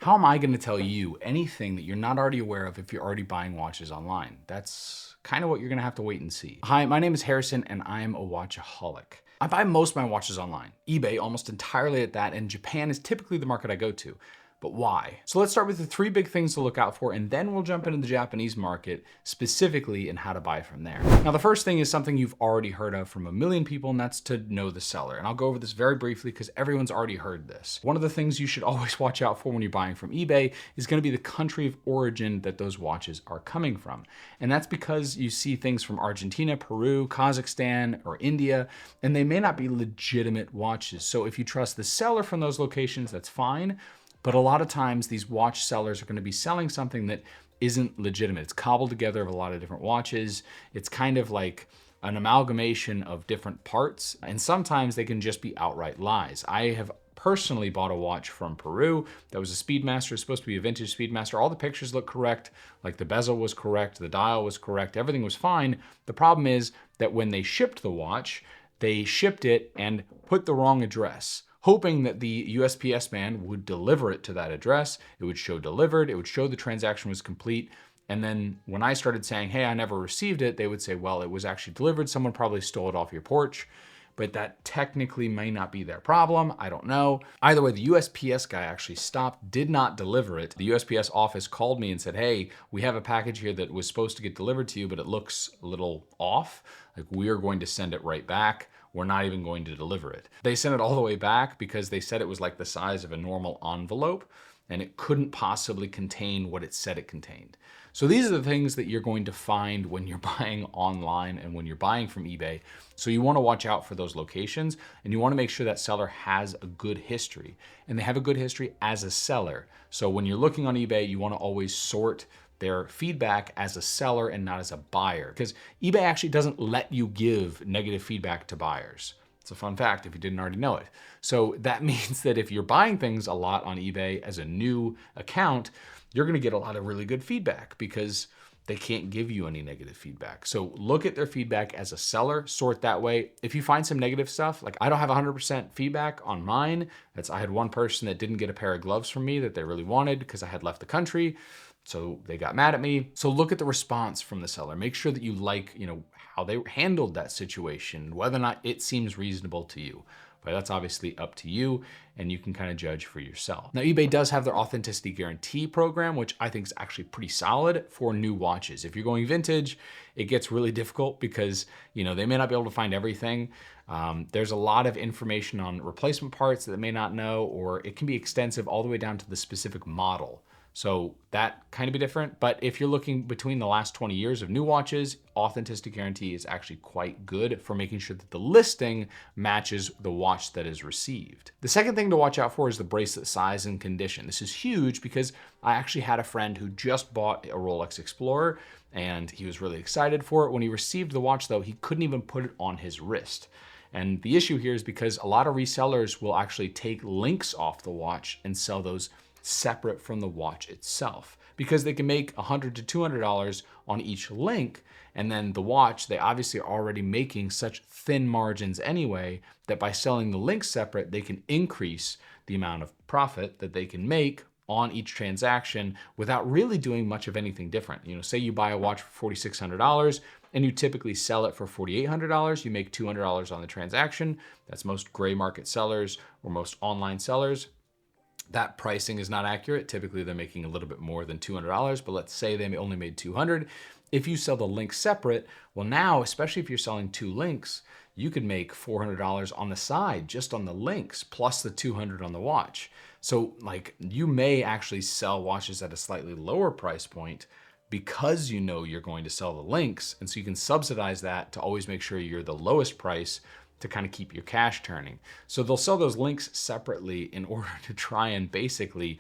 How am I going to tell you anything that you're not already aware of if you're already buying watches online? That's kind of what you're going to have to wait and see. Hi, my name is Harrison and I'm a watchaholic. I buy most of my watches online, eBay almost entirely at that, and Japan is typically the market I go to. But why? So let's start with the 3 big things to look out for, and then we'll jump into the Japanese market specifically and how to buy from there. Now, the first thing is something you've already heard of from a million people, and that's to know the seller. And I'll go over this very briefly because everyone's already heard this. One of the things you should always watch out for when you're buying from eBay is going to be the country of origin that those watches are coming from. And that's because you see things from Argentina, Peru, Kazakhstan, or India, and they may not be legitimate watches. So if you trust the seller from those locations, that's fine. But a lot of times these watch sellers are going to be selling something that isn't legitimate. It's cobbled together of a lot of different watches. It's kind of like an amalgamation of different parts. And sometimes they can just be outright lies. I have personally bought a watch from Peru that was a Speedmaster. It's supposed to be a vintage Speedmaster. All the pictures look correct. Like the bezel was correct. The dial was correct. Everything was fine. The problem is that when they shipped the watch, they shipped it and put the wrong address, hoping that the USPS man would deliver it to that address. It would show delivered, it would show the transaction was complete. And then when I started saying, hey, I never received it, they would say, well, it was actually delivered. Someone probably stole it off your porch. But that technically may not be their problem. I don't know. Either way, the USPS guy actually stopped, did not deliver it. The USPS office called me and said, hey, we have a package here that was supposed to get delivered to you, but it looks a little off. Like, we are going to send it right back. We're not even going to deliver it. They sent it all the way back because they said it was like the size of a normal envelope and it couldn't possibly contain what it said it contained. So these are the things that you're going to find when you're buying online and when you're buying from eBay. So you want to watch out for those locations and you want to make sure that seller has a good history, and they have a good history as a seller. So when you're looking on eBay, you want to always sort their feedback as a seller and not as a buyer, because eBay actually doesn't let you give negative feedback to buyers. It's a fun fact if you didn't already know it. So that means that if you're buying things a lot on eBay as a new account, you're going to get a lot of really good feedback because they can't give you any negative feedback. So look at their feedback as a seller, sort that way. If you find some negative stuff, like I don't have 100% feedback on mine. I had one person that didn't get a pair of gloves from me that they really wanted because I had left the country. So they got mad at me. So look at the response from the seller. Make sure that you like, how they handled that situation, whether or not it seems reasonable to you. But that's obviously up to you, and you can kind of judge for yourself. Now, eBay does have their authenticity guarantee program, which I think is actually pretty solid for new watches. If you're going vintage, it gets really difficult because, they may not be able to find everything. There's a lot of information on replacement parts that they may not know, or it can be extensive all the way down to the specific model. So that kind of be different. But if you're looking between the last 20 years of new watches, authenticity guarantee is actually quite good for making sure that the listing matches the watch that is received. The second thing to watch out for is the bracelet size and condition. This is huge because I actually had a friend who just bought a Rolex Explorer and he was really excited for it. When he received the watch though, he couldn't even put it on his wrist. And the issue here is because a lot of resellers will actually take links off the watch and sell those separate from the watch itself, because they can make $100 to $200 on each link. And then the watch, they obviously are already making such thin margins anyway, that by selling the links separate, they can increase the amount of profit that they can make on each transaction without really doing much of anything different. Say you buy a watch for $4,600 and you typically sell it for $4,800, you make $200 on the transaction. That's most gray market sellers or most online sellers. That pricing is not accurate. Typically they're making a little bit more than $200, but let's say they only made $200. If you sell the links separate, well now, especially if you're selling 2 links, you could make $400 on the side, just on the links, plus the $200 on the watch. So you may actually sell watches at a slightly lower price point because you're going to sell the links. And so you can subsidize that to always make sure you're the lowest price to kind of keep your cash turning. So they'll sell those links separately in order to try and basically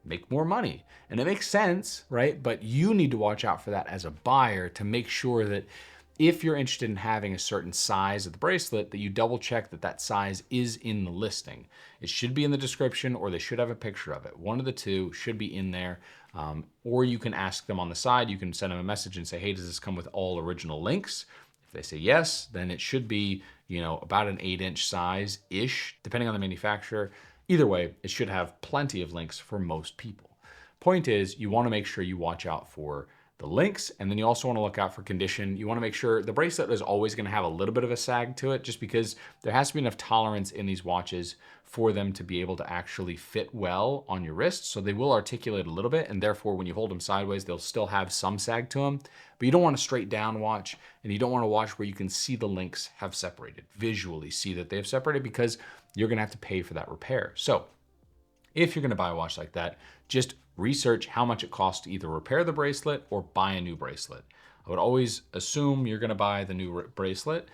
make more money. And it makes sense, right? But you need to watch out for that as a buyer to make sure that if you're interested in having a certain size of the bracelet, that you double check that that size is in the listing. It should be in the description, or they should have a picture of it. One of the two should be in there. Or you can ask them on the side. You can send them a message and say, hey, does this come with all original links? If they say yes, then it should be, about an 8-inch size-ish, depending on the manufacturer. Either way, it should have plenty of links for most people. Point is, you want to make sure you watch out for the links, and then you also want to look out for condition. You want to make sure the bracelet is always going to have a little bit of a sag to it, just because there has to be enough tolerance in these watches for them to be able to actually fit well on your wrist. So they will articulate a little bit, and therefore when you hold them sideways, they'll still have some sag to them. But you don't want a straight down watch, and you don't want a watch where you can see the links have separated, visually see that they have separated, because you're going to have to pay for that repair. So if you're going to buy a watch like that, just research how much it costs to either repair the bracelet or buy a new bracelet. I would always assume you're going to buy the new bracelet,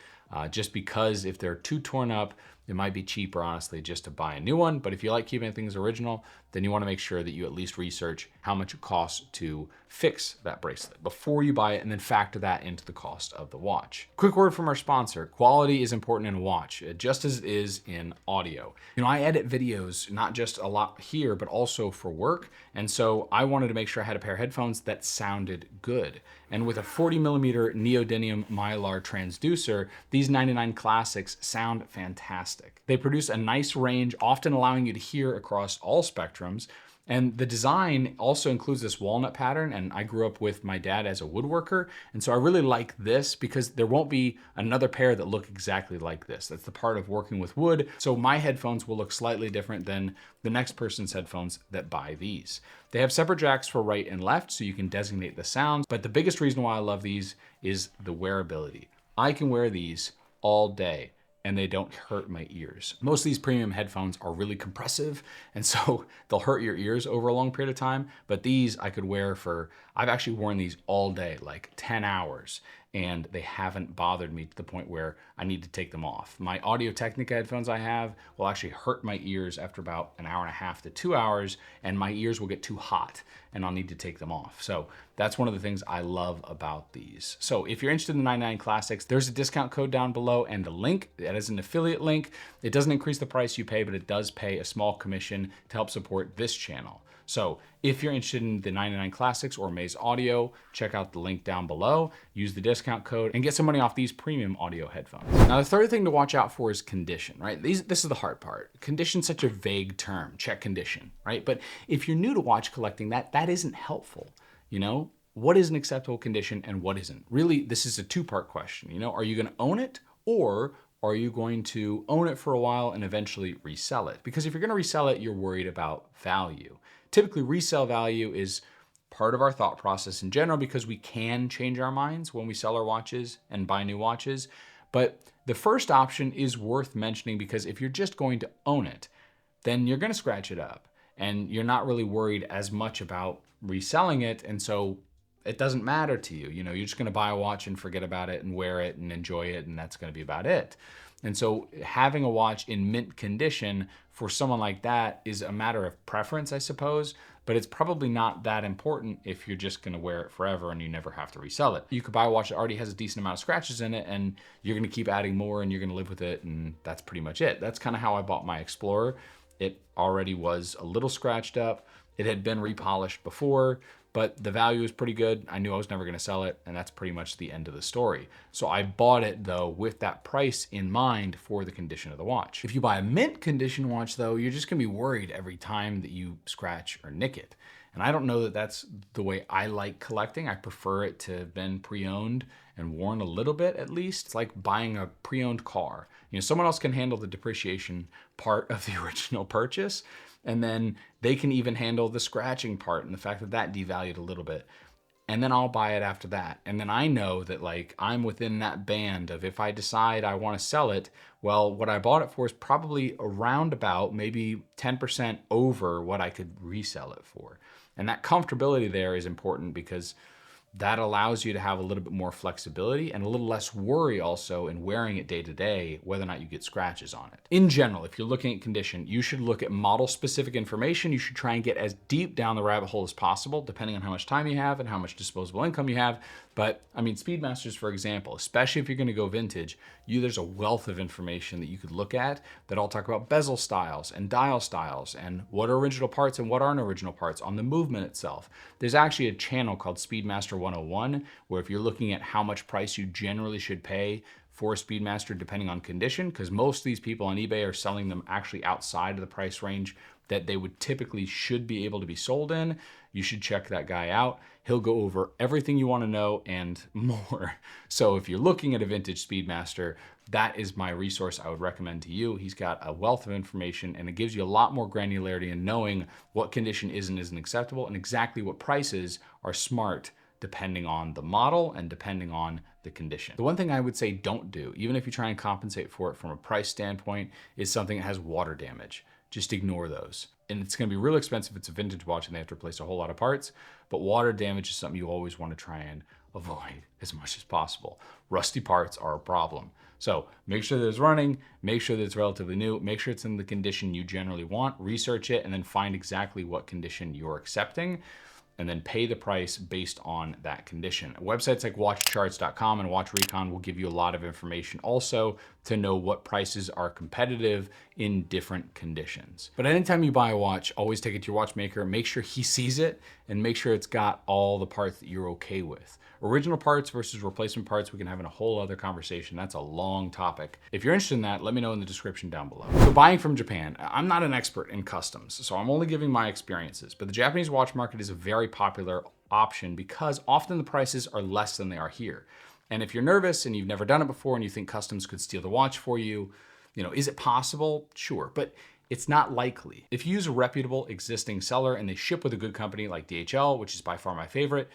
just because if they're too torn up, it might be cheaper, honestly, just to buy a new one. But if you like keeping things original, then you want to make sure that you at least research how much it costs to fix that bracelet before you buy it, and then factor that into the cost of the watch. Quick word from our sponsor. Quality is important in a watch, just as it is in audio. You know, I edit videos, not just a lot here, but also for work. And so I wanted to make sure I had a pair of headphones that sounded good. And with a 40mm neodymium mylar transducer, these 99 Classics sound fantastic. They produce a nice range, often allowing you to hear across all spectrums. And the design also includes this walnut pattern, and I grew up with my dad as a woodworker, and so I really like this because there won't be another pair that look exactly like this. That's the part of working with wood. So my headphones will look slightly different than the next person's headphones that buy these. They have separate jacks for right and left, so you can designate the sounds, but the biggest reason why I love these is the wearability. I can wear these all day, and they don't hurt my ears. Most of these premium headphones are really compressive, and so they'll hurt your ears over a long period of time, but these I could wear for, I've actually worn these all day, like 10 hours, and they haven't bothered me to the point where I need to take them off. My Audio-Technica headphones I have will actually hurt my ears after about an hour and a half to 2 hours, and my ears will get too hot, and I'll need to take them off. So that's one of the things I love about these. So if you're interested in the 99 Classics, there's a discount code down below and a link. That is an affiliate link. It doesn't increase the price you pay, but it does pay a small commission to help support this channel. So if you're interested in the 99 Classics or Maze Audio, check out the link down below, use the discount code, and get some money off these premium audio headphones. Now, the third thing to watch out for is condition, right? This is the hard part. Condition's such a vague term, check condition, right? But if you're new to watch collecting, that isn't helpful, you know? What is an acceptable condition and what isn't? Really, this is a two-part question, you know? Are you gonna own it, or are you going to own it for a while and eventually resell it? Because if you're gonna resell it, you're worried about value. Typically, resale value is part of our thought process in general because we can change our minds when we sell our watches and buy new watches. But the first option is worth mentioning because if you're just going to own it, then you're gonna scratch it up and you're not really worried as much about reselling it. And so it doesn't matter to you. You know, you're just gonna buy a watch and forget about it and wear it and enjoy it, and that's gonna be about it. And so having a watch in mint condition for someone like that is a matter of preference, I suppose, but it's probably not that important if you're just gonna wear it forever and you never have to resell it. You could buy a watch that already has a decent amount of scratches in it and you're gonna keep adding more and you're gonna live with it, and that's pretty much it. That's kind of how I bought my Explorer. It already was a little scratched up. It had been repolished before, but the value was pretty good. I knew I was never gonna sell it, and that's pretty much the end of the story. So I bought it though with that price in mind for the condition of the watch. If you buy a mint condition watch though, you're just gonna be worried every time that you scratch or nick it. And I don't know that that's the way I like collecting. I prefer it to have been pre-owned and worn a little bit at least. It's like buying a pre-owned car. You know, someone else can handle the depreciation part of the original purchase, and then they can even handle the scratching part and the fact that that devalued a little bit. And then I'll buy it after that. And then I know that like I'm within that band of if I decide I want to sell it, well, what I bought it for is probably around about maybe 10% over what I could resell it for. And that comfortability there is important because that allows you to have a little bit more flexibility and a little less worry also in wearing it day to day, whether or not you get scratches on it. In general, if you're looking at condition, you should look at model specific information. You should try and get as deep down the rabbit hole as possible, depending on how much time you have and how much disposable income you have. But I mean, Speedmasters, for example, especially if you're gonna go vintage, there's a wealth of information that you could look at that all talk about bezel styles and dial styles and what are original parts and what aren't original parts on the movement itself. There's actually a channel called Speedmaster 101, where if you're looking at how much price you generally should pay for a Speedmaster depending on condition, because most of these people on eBay are selling them actually outside of the price range that they would typically should be able to be sold in. You should check that guy out. He'll go over everything you want to know and more. So if you're looking at a vintage Speedmaster, that is my resource I would recommend to you. He's got a wealth of information and it gives you a lot more granularity in knowing what condition is and isn't acceptable and exactly what prices are smart depending on the model and depending on the condition. The one thing I would say don't do, even if you try and compensate for it from a price standpoint, is something that has water damage. Just ignore those. And it's gonna be real expensive if it's a vintage watch and they have to replace a whole lot of parts, but water damage is something you always wanna try and avoid as much as possible. Rusty parts are a problem. So make sure that it's running, make sure that it's relatively new, make sure it's in the condition you generally want, research it, and then find exactly what condition you're accepting, and then pay the price based on that condition. Websites like watchcharts.com and Watch Recon will give you a lot of information also to know what prices are competitive in different conditions. But anytime you buy a watch, always take it to your watchmaker, make sure he sees it, and make sure it's got all the parts that you're okay with. Original parts versus replacement parts, we can have in a whole other conversation. That's a long topic. If you're interested in that, let me know in the description down below. So buying from Japan, I'm not an expert in customs, so I'm only giving my experiences, but the Japanese watch market is a very popular option because often the prices are less than they are here. And if you're nervous and you've never done it before and you think customs could steal the watch for you, is it possible? Sure, but it's not likely. If you use a reputable existing seller and they ship with a good company like DHL, which is by far my favorite,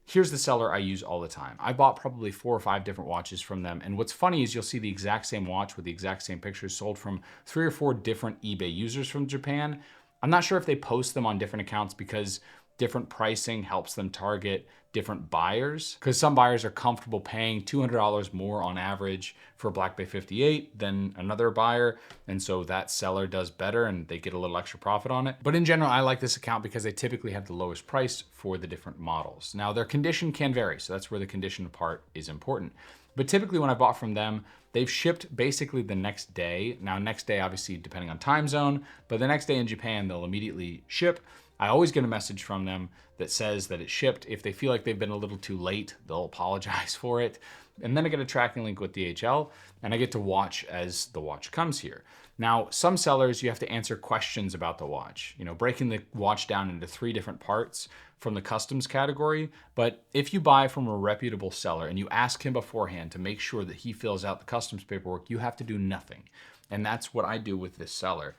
here's the seller I use all the time. I bought probably 4 or 5 different watches from them. And what's funny is you'll see the exact same watch with the exact same pictures sold from 3 or 4 different eBay users from Japan. I'm not sure if they post them on different accounts because different pricing helps them target different buyers, because some buyers are comfortable paying $200 more on average for a Black Bay 58 than another buyer. And so that seller does better and they get a little extra profit on it. But in general, I like this account because they typically have the lowest price for the different models. Now their condition can vary. So that's where the condition part is important. But typically when I bought from them, they've shipped basically the next day. Now next day, obviously depending on time zone, but the next day in Japan, they'll immediately ship. I always get a message from them that says that it shipped. If they feel like they've been a little too late, they'll apologize for it. And then I get a tracking link with DHL and I get to watch as the watch comes here. Now, some sellers, you have to answer questions about the watch, breaking the watch down into 3 different parts from the customs category. But if you buy from a reputable seller and you ask him beforehand to make sure that he fills out the customs paperwork, you have to do nothing. And that's what I do with this seller.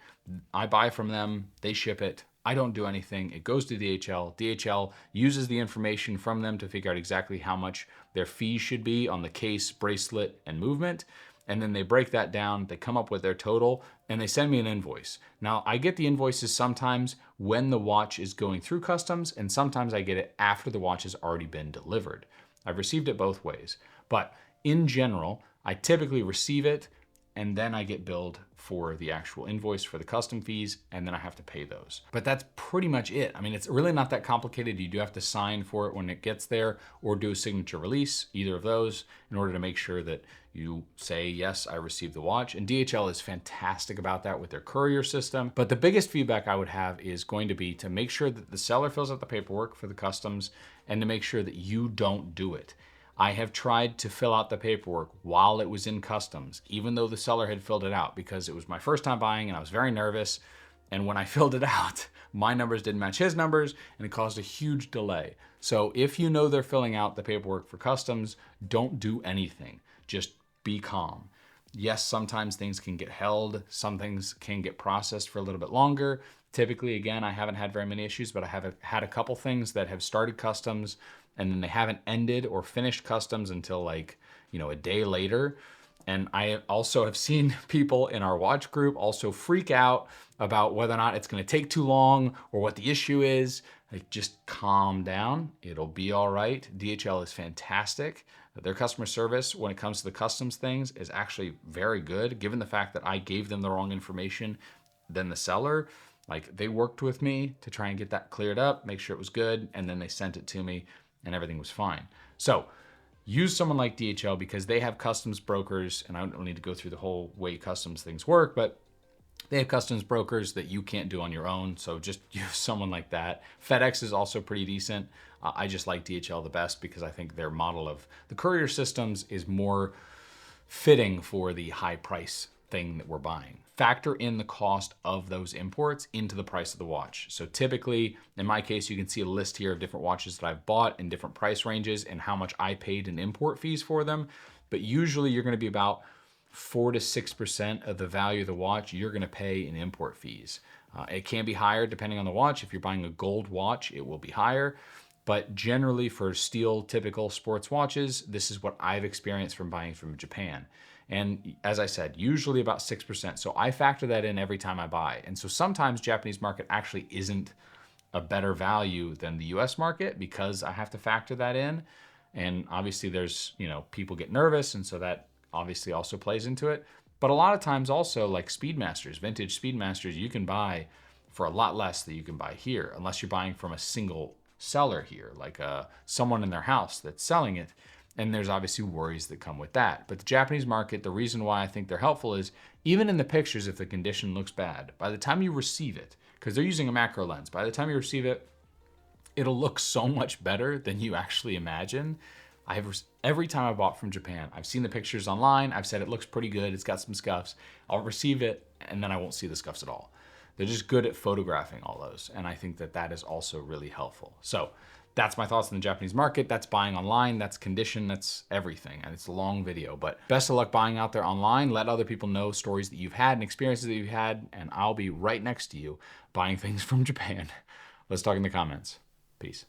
I buy from them, they ship it. I don't do anything. It goes to DHL. DHL uses the information from them to figure out exactly how much their fees should be on the case, bracelet, and movement. And then they break that down, they come up with their total, and they send me an invoice. Now, I get the invoices sometimes when the watch is going through customs, and sometimes I get it after the watch has already been delivered. I've received it both ways. But in general, I typically receive it, and then I get billed for the actual invoice for the custom fees, and then I have to pay those. But that's pretty much it. I mean, it's really not that complicated. You do have to sign for it when it gets there or do a signature release, either of those, in order to make sure that you say, yes, I received the watch. And DHL is fantastic about that with their courier system. But the biggest feedback I would have is going to be to make sure that the seller fills out the paperwork for the customs and to make sure that you don't do it. I have tried to fill out the paperwork while it was in customs, even though the seller had filled it out, because it was my first time buying and I was very nervous. And when I filled it out, my numbers didn't match his numbers and it caused a huge delay. So if you know they're filling out the paperwork for customs, don't do anything. Just be calm. Yes, sometimes things can get held. Some things can get processed for a little bit longer. Typically, again, I haven't had very many issues, but I have had a couple things that have started customs and then they haven't ended or finished customs until a day later. And I also have seen people in our watch group also freak out about whether or not it's going to take too long or what the issue is. Just calm down. It'll be all right. DHL is fantastic. Their customer service when it comes to the customs things is actually very good, given the fact that I gave them the wrong information than the seller. They worked with me to try and get that cleared up, make sure it was good, and then they sent it to me and everything was fine. So use someone like DHL because they have customs brokers, and I don't need to go through the whole way customs things work, but they have customs brokers that you can't do on your own. So just use someone like that. FedEx is also pretty decent. I just like DHL the best because I think their model of the courier systems is more fitting for the high price thing that we're buying. Factor in the cost of those imports into the price of the watch. So typically, in my case, you can see a list here of different watches that I've bought in different price ranges and how much I paid in import fees for them. But usually you're gonna be about 4 to 6% of the value of the watch you're gonna pay in import fees. It can be higher depending on the watch. If you're buying a gold watch, it will be higher. But generally for steel typical sports watches, this is what I've experienced from buying from Japan. And as I said, usually about 6%. So I factor that in every time I buy. And so sometimes Japanese market actually isn't a better value than the US market because I have to factor that in. And obviously there's, people get nervous. And so that obviously also plays into it. But a lot of times also like Speedmasters, vintage Speedmasters, you can buy for a lot less than you can buy here, unless you're buying from a single seller here, like someone in their house that's selling it. And there's obviously worries that come with that. But the Japanese market, the reason why I think they're helpful is even in the pictures, if the condition looks bad, by the time you receive it, because they're using a macro lens, by the time you receive it, it'll look so much better than you actually imagine. Every time I bought from Japan, I've seen the pictures online. I've said it looks pretty good. It's got some scuffs. I'll receive it and then I won't see the scuffs at all. They're just good at photographing all those. And I think that that is also really helpful. So that's my thoughts on the Japanese market. That's buying online. That's condition. That's everything. And it's a long video, but best of luck buying out there online. Let other people know stories that you've had and experiences that you've had. And I'll be right next to you buying things from Japan. Let's talk in the comments. Peace.